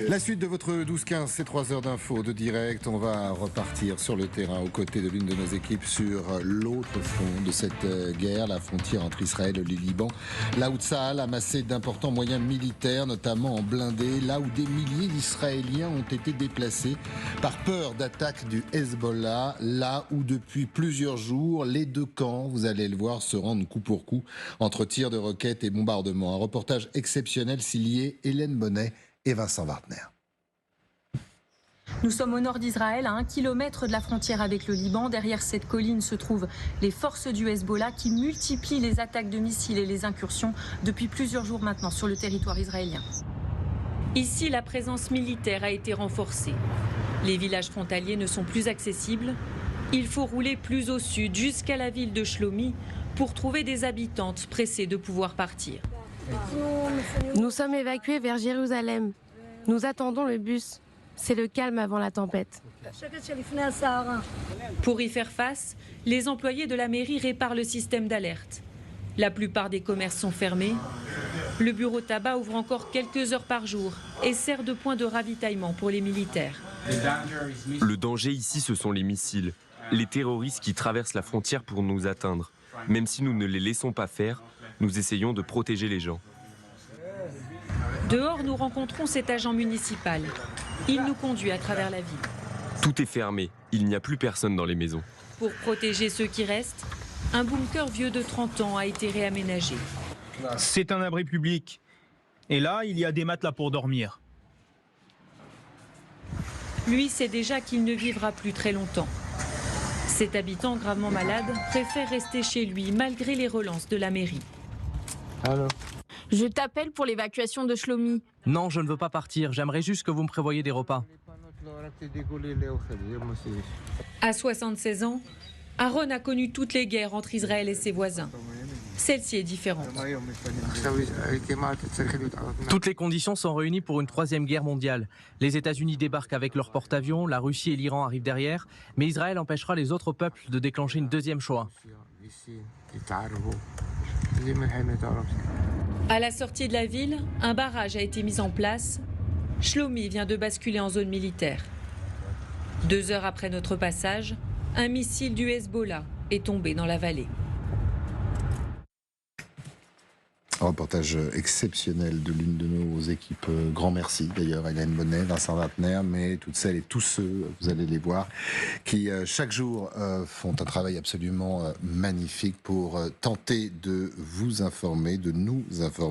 La suite de votre 12-15, c'est 3 heures d'infos de direct. On va repartir sur le terrain aux côtés de l'une de nos équipes sur l'autre front de cette guerre, la frontière entre Israël et le Liban. Là où Tsahal a amassé d'importants moyens militaires, notamment en blindés, là où des milliers d'Israéliens ont été déplacés par peur d'attaque du Hezbollah, là où depuis plusieurs jours, les deux camps, vous allez le voir, se rendent coup pour coup entre tirs de roquettes et bombardements. Un reportage exceptionnel signé Hélène Bonnet et Vincent Wartner. Nous sommes au nord d'Israël, à 1 kilomètre de la frontière avec le Liban. Derrière cette colline se trouvent les forces du Hezbollah qui multiplient les attaques de missiles et les incursions depuis plusieurs jours maintenant sur le territoire israélien. Ici, la présence militaire a été renforcée. Les villages frontaliers ne sont plus accessibles. Il faut rouler plus au sud, jusqu'à la ville de Shlomi, pour trouver des habitantes pressées de pouvoir partir. Nous sommes évacués vers Jérusalem. Nous attendons le bus. C'est le calme avant la tempête. Pour y faire face, les employés de la mairie réparent le système d'alerte. La plupart des commerces sont fermés. Le bureau tabac ouvre encore quelques heures par jour et sert de point de ravitaillement pour les militaires. Le danger ici, ce sont les missiles, les terroristes qui traversent la frontière pour nous atteindre. Même si nous ne les laissons pas faire, nous essayons de protéger les gens. Dehors, nous rencontrons cet agent municipal. Il nous conduit à travers la ville. Tout est fermé, il n'y a plus personne dans les maisons. Pour protéger ceux qui restent, un bunker vieux de 30 ans a été réaménagé. C'est un abri public. Et là, il y a des matelas pour dormir. Lui sait déjà qu'il ne vivra plus très longtemps. Cet habitant gravement malade préfère rester chez lui malgré les relances de la mairie. Allô ? Je t'appelle pour l'évacuation de Shlomi. Non, je ne veux pas partir. J'aimerais juste que vous me prévoyiez des repas. À 76 ans, Aaron a connu toutes les guerres entre Israël et ses voisins. Celle-ci est différente. Toutes les conditions sont réunies pour une troisième guerre mondiale. Les États-Unis débarquent avec leurs porte-avions, la Russie et l'Iran arrivent derrière, mais Israël empêchera les autres peuples de déclencher une deuxième Shoah. À la sortie de la ville, un barrage a été mis en place. Shlomi vient de basculer en zone militaire. 2 heures après notre passage, un missile du Hezbollah est tombé dans la vallée. Un reportage exceptionnel de l'une de nos équipes. Grand merci d'ailleurs à Hélène Bonnet, Vincent Wartner, mais toutes celles et tous ceux, vous allez les voir, qui chaque jour font un travail absolument magnifique pour tenter de vous informer, de nous informer.